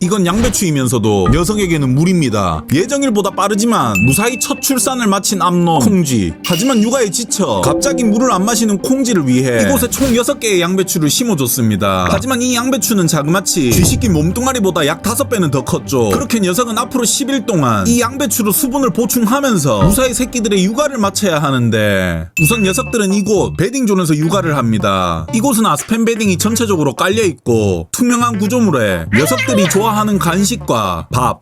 이건 양배추이면서도 여성에게는 물입니다. 예정일보다 빠르지만 무사히 첫 출산을 마친 암놈 콩쥐. 하지만 육아에 지쳐 갑자기 물을 안 마시는 콩쥐를 위해 이곳에 총 6개의 양배추를 심어줬습니다. 하지만 이 양배추는 자그마치 쥐새끼 몸뚱아리보다 약 5배는 더 컸죠. 그렇게 녀석은 앞으로 10일 동안 이 양배추로 수분을 보충하면서 무사히 새끼들의 육아를 마쳐야 하는데, 우선 녀석들은 이곳 베딩존에서 육아를 합니다. 이곳은 아스펜 베딩이 전체적으로 깔려있고 투명한 구조물에 녀석들이 좋아하는 간식과 밥,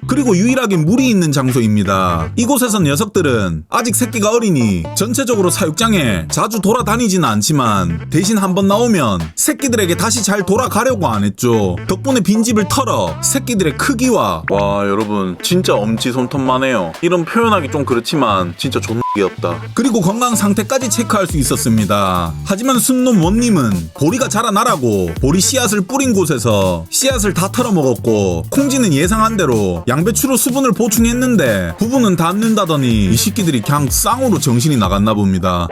그리고 유일하게 물이 있는 장소입니다. 이곳에선 녀석들은 아직 새끼가 어리니 전체적으로 사육장에 자주 돌아다니지는 않지만 대신 한번 나오면 새끼들에게 다시 잘 돌아가려고 안 했죠. 덕분에 빈집을 털어 새끼들의 크기와, 와 여러분 진짜 엄지손톱만해요. 이런 표현하기 좀 그렇지만 진짜 존나 귀엽다. 그리고 건강 상태까지 체크할 수 있었습니다. 하지만 순놈 원님은 보리가 자라나라고 보리 씨앗을 뿌린 곳에서 씨앗을 다 털어먹었고, 콩쥐는 예상한 대로 양배추로 수분을 보충했는데 부분은 닿는다더니 이 새끼들이 그냥 쌍으로 정신이 나갔나 봅니다.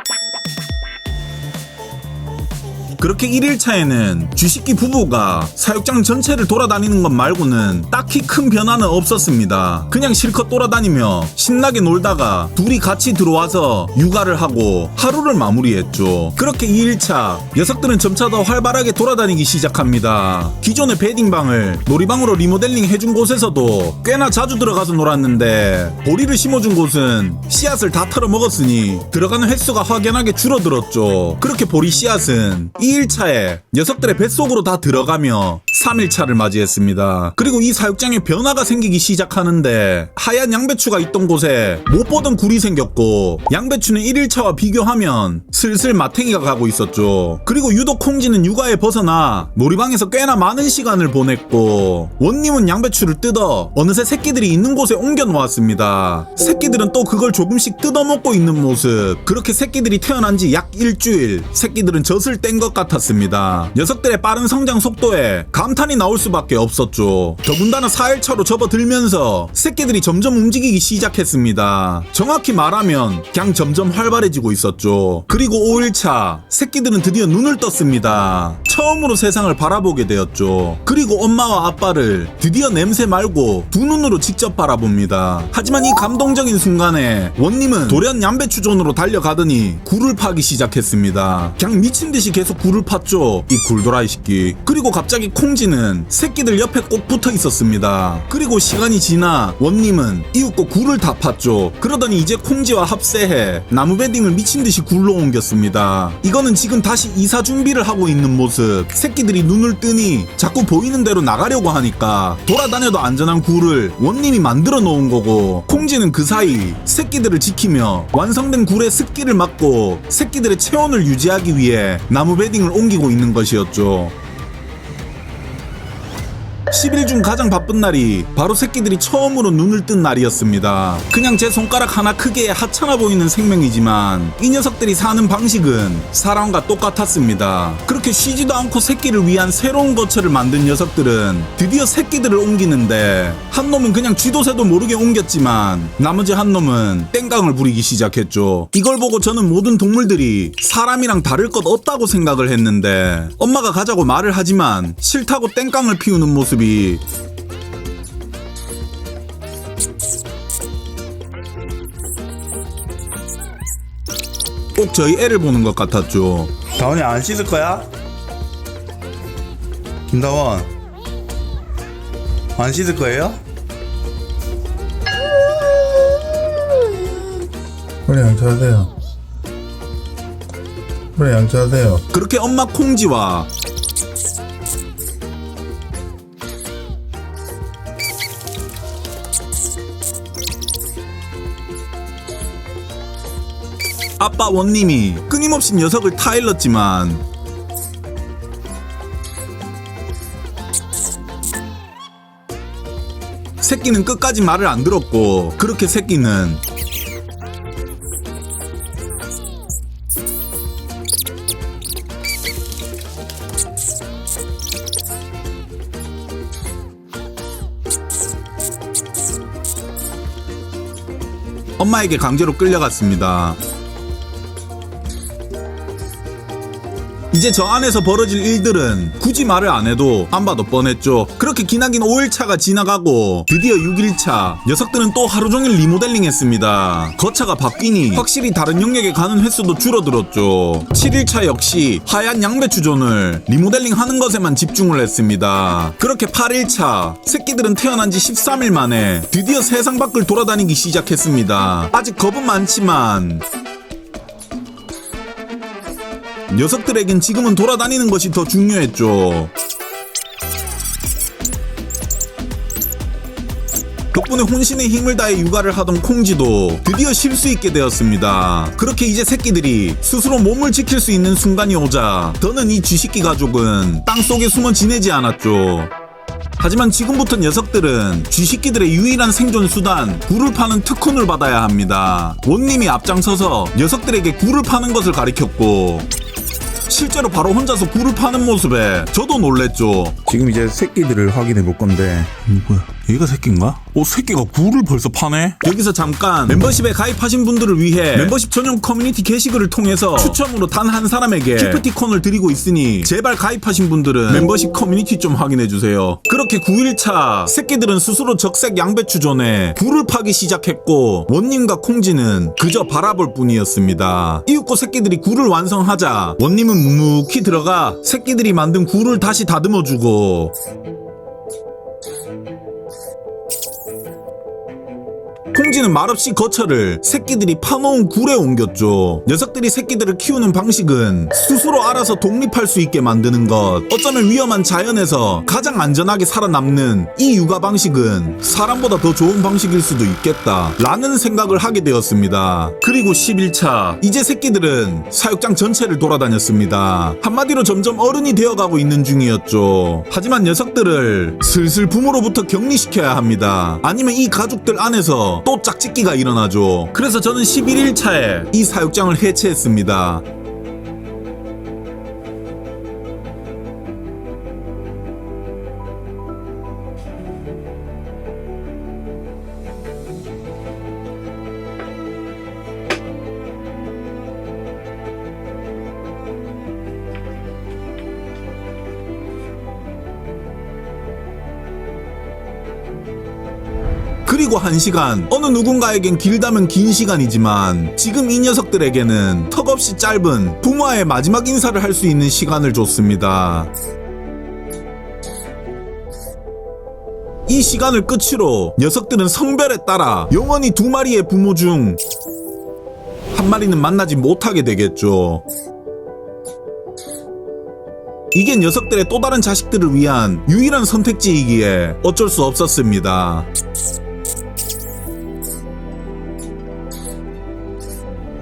그렇게 1일차에는 쥐새끼 부부가 사육장 전체를 돌아다니는 것 말고는 딱히 큰 변화는 없었습니다. 그냥 실컷 돌아다니며 신나게 놀다가 둘이 같이 들어와서 육아를 하고 하루를 마무리했죠. 그렇게 2일차 녀석들은 점차 더 활발하게 돌아다니기 시작합니다. 기존의 베딩방을 놀이방으로 리모델링 해준 곳에서도 꽤나 자주 들어가서 놀았는데, 보리를 심어준 곳은 씨앗을 다 털어먹었으니 들어가는 횟수가 확연하게 줄어들었죠. 그렇게 보리 씨앗은 2일차에 녀석들의 뱃속으로 다 들어가며 3일차를 맞이했습니다. 그리고 이 사육장에 변화가 생기기 시작하는데, 하얀 양배추가 있던 곳에 못 보던 굴이 생겼고, 양배추는 1일차와 비교하면 슬슬 마탱이가 가고 있었죠. 그리고 유독 콩쥐는 육아에 벗어나 놀이방에서 꽤나 많은 시간을 보냈고, 원님은 양배추를 뜯어 어느새 새끼들이 있는 곳에 옮겨 놓았습니다. 새끼들은 또 그걸 조금씩 뜯어먹고 있는 모습. 그렇게 새끼들이 태어난 지 약 일주일, 새끼들은 젖을 뗀 것 같았습니다. 녀석들의 빠른 성장 속도에 감탄이 나올 수밖에 없었죠. 더군다나 4일차로 접어들면서 새끼들이 점점 움직이기 시작했습니다. 정확히 말하면 그냥 점점 활발해지고 있었죠. 그리고 5일차 새끼들은 드디어 눈을 떴습니다. 처음으로 세상을 바라보게 되었죠. 그리고 엄마와 아빠를 드디어 냄새 말고 두 눈으로 직접 바라봅니다. 하지만 이 감동적인 순간에 원님은 돌연 양배추존으로 달려가더니 굴을 파기 시작했습니다. 그냥 미친듯이 계속 굴을 팠죠. 이 굴도라이 새끼. 그리고 갑자기 콩쥐는 새끼들 옆에 꼭 붙어 있었습니다. 그리고 시간이 지나 원님은 이윽고 굴을 다 팠죠. 그러더니 이제 콩쥐와 합세해 나무 베딩을 미친듯이 굴로 옮겼습니다. 이거는 지금 다시 이사 준비를 하고 있는 모습. 새끼들이 눈을 뜨니 자꾸 보이는 대로 나가려고 하니까 돌아다녀도 안전한 굴을 원님이 만들어 놓은 거고, 콩쥐는 그 사이 새끼들을 지키며 완성된 굴의 습기를 막고 새끼들의 체온을 유지하기 위해 나무 베딩을 옮기고 있는 것이었죠. 10일 중 가장 바쁜 날이 바로 새끼들이 처음으로 눈을 뜬 날이었습니다. 그냥 제 손가락 하나 크기에 하찮아 보이는 생명이지만 이 녀석들이 사는 방식은 사람과 똑같았습니다. 그렇게 쉬지도 않고 새끼를 위한 새로운 거처를 만든 녀석들은 드디어 새끼들을 옮기는데, 한 놈은 그냥 쥐도 새도 모르게 옮겼지만 나머지 한 놈은 땡깡을 부리기 시작했죠. 이걸 보고 저는 모든 동물들이 사람이랑 다를 것 없다고 생각을 했는데, 엄마가 가자고 말을 하지만 싫다고 땡깡을 피우는 모습이 꼭 저희 애를 보는 것 같았죠. 다원이 안 씻을 거야? 김다원 안 씻을 거예요? 빨리 양치하세요. 빨리 양치하세요. 그렇게 엄마 콩쥐와 아빠 원님이 끊임없이 녀석을 타일렀지만 새끼는 끝까지 말을 안 들었고, 그렇게 새끼는 엄마에게 강제로 끌려갔습니다. 이제 저 안에서 벌어질 일들은 굳이 말을 안 해도 안 봐도 뻔했죠. 그렇게 기나긴 5일차가 지나가고 드디어 6일차. 녀석들은 또 하루 종일 리모델링 했습니다. 거차가 바뀌니 확실히 다른 영역에 가는 횟수도 줄어들었죠. 7일차 역시 하얀 양배추존을 리모델링 하는 것에만 집중을 했습니다. 그렇게 8일차. 새끼들은 태어난 지 13일 만에 드디어 세상 밖을 돌아다니기 시작했습니다. 아직 겁은 많지만 녀석들에겐 지금은 돌아다니는 것이 더 중요했죠. 덕분에 혼신의 힘을 다해 육아를 하던 콩지도 드디어 쉴 수 있게 되었습니다. 그렇게 이제 새끼들이 스스로 몸을 지킬 수 있는 순간이 오자 더는 이 쥐새끼 가족은 땅속에 숨어 지내지 않았죠. 하지만 지금부터 녀석들은 쥐새끼들의 유일한 생존 수단 굴을 파는 특훈을 받아야 합니다. 원님이 앞장서서 녀석들에게 굴을 파는 것을 가르쳤고 실제로 바로 혼자서 굴을 파는 모습에 저도 놀랬죠. 지금 이제 새끼들을 확인해 볼 건데. 뭐야? 얘가 새끼인가? 새끼가 굴을 벌써 파네? 여기서 잠깐 멤버십에 가입하신 분들을 위해 멤버십 전용 커뮤니티 게시글을 통해서 추첨으로 단 한 사람에게 기프티콘을 드리고 있으니 제발 가입하신 분들은 멤버십 커뮤니티 좀 확인해주세요. 그렇게 9일차 새끼들은 스스로 적색 양배추존에 굴을 파기 시작했고 원님과 콩지는 그저 바라볼 뿐이었습니다. 이윽고 새끼들이 굴을 완성하자 원님은 묵묵히 들어가 새끼들이 만든 굴을 다시 다듬어주고 콩지는 말없이 거처를 새끼들이 파놓은 굴에 옮겼죠. 녀석들이 새끼들을 키우는 방식은 스스로 알아서 독립할 수 있게 만드는 것. 어쩌면 위험한 자연에서 가장 안전하게 살아남는 이 육아 방식은 사람보다 더 좋은 방식일 수도 있겠다 라는 생각을 하게 되었습니다. 그리고 11차. 이제 새끼들은 사육장 전체를 돌아다녔습니다. 한마디로 점점 어른이 되어가고 있는 중이었죠. 하지만 녀석들을 슬슬 부모로부터 격리시켜야 합니다. 아니면 이 가족들 안에서 또 짝짓기가 일어나죠. 그래서 저는 11일차에 이 사육장을 해체했습니다. 그리고 1시간, 어느 누군가에겐 길다면 긴 시간이지만 지금 이 녀석들에게는 턱없이 짧은 부모와의 마지막 인사를 할 수 있는 시간을 줬습니다. 이 시간을 끝으로 녀석들은 성별에 따라 영원히 2마리의 부모 중 1마리는 만나지 못하게 되겠죠. 이게 녀석들의 또 다른 자식들을 위한 유일한 선택지이기에 어쩔 수 없었습니다.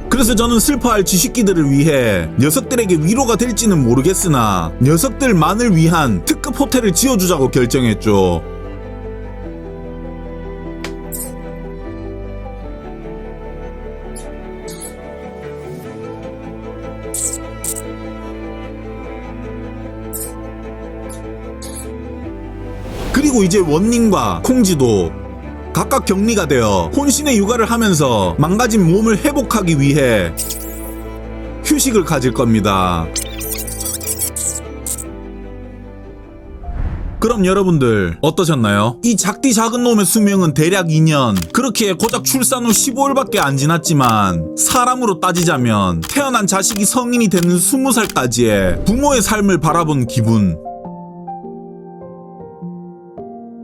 그래서 저는 슬퍼할 쥐새끼들을 위해 녀석들에게 위로가 될지는 모르겠으나 녀석들만을 위한 특급 호텔을 지어주자고 결정했죠. 그리고 이제 원님과 콩지도 각각 격리가 되어 혼신의 육아를 하면서 망가진 몸을 회복하기 위해 휴식을 가질 겁니다. 그럼 여러분들 어떠셨나요? 이 작디 작은 놈의 수명은 대략 2년. 그렇게 고작 출산 후 15일밖에 안 지났지만 사람으로 따지자면 태어난 자식이 성인이 되는 20살까지의 부모의 삶을 바라본 기분.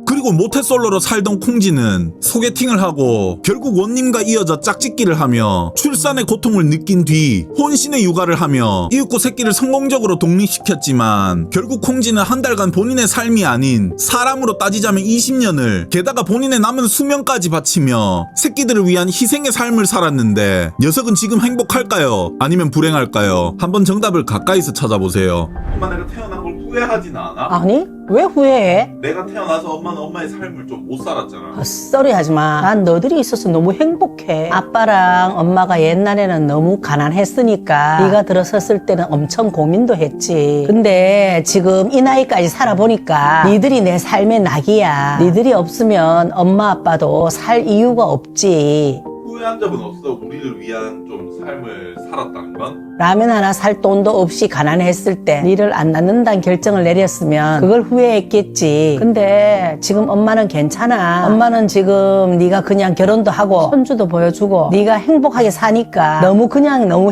그리고 모태솔로로 살던 콩지는 소개팅을 하고 결국 원님과 이어져 짝짓기를 하며 출산의 고통을 느낀 뒤 혼신의 육아를 하며 이윽고 새끼를 성공적으로 독립시켰지만 결국 콩지는 한 달간 본인의 삶이 아닌 사람으로 따지자면 20년을 게다가 본인의 남은 수명까지 바치며 새끼들을 위한 희생의 삶을 살았는데 녀석은 지금 행복할까요? 아니면 불행할까요? 한번 정답을 가까이서 찾아보세요. 엄마, 내가 태어난 걸 후회하진 않아? 아니? 왜 후회해? 내가 태어나서 엄마는 엄마의 삶을 좀 못 살았잖아. 헛소리 하지마. 난 너들이 있어서 너무 행복해. 아빠랑 엄마가 옛날에는 너무 가난했으니까 네가 들어섰을 때는 엄청 고민도 했지. 근데 지금 이 나이까지 살아보니까 니들이 내 삶의 낙이야. 니들이 없으면 엄마 아빠도 살 이유가 없지. 후회한 적은 없어? 우리를 위한 좀 삶을 살았다는 건? 라면 하나 살 돈도 없이 가난했을 때 니를 안 낳는다는 결정을 내렸으면 그걸 후회했겠지. 근데 지금 엄마는 괜찮아. 엄마는 지금 네가 그냥 결혼도 하고 손주도 보여주고 네가 행복하게 사니까 너무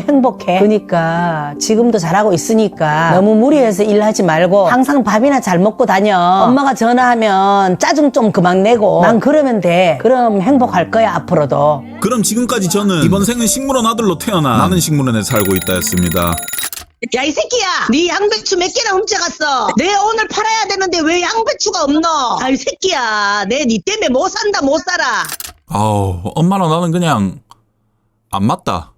행복해. 그러니까 지금도 잘하고 있으니까 너무 무리해서 일하지 말고 항상 밥이나 잘 먹고 다녀. 엄마가 전화하면 짜증 좀 그만 내고 난 그러면 돼. 그럼 행복할 거야 앞으로도. 그럼 지금까지 저는 이번 생은 식물원 아들로 태어나 나는 식물원에 살고 있다 했습니다. 야, 이 새끼야! 네 양배추 몇 개나 훔쳐갔어? 내 오늘 팔아야 되는데 왜 양배추가 없노? 아, 이 새끼야! 내 니 때문에 못 산다, 못 살아! 아우, 엄마랑 나는 그냥 안 맞다.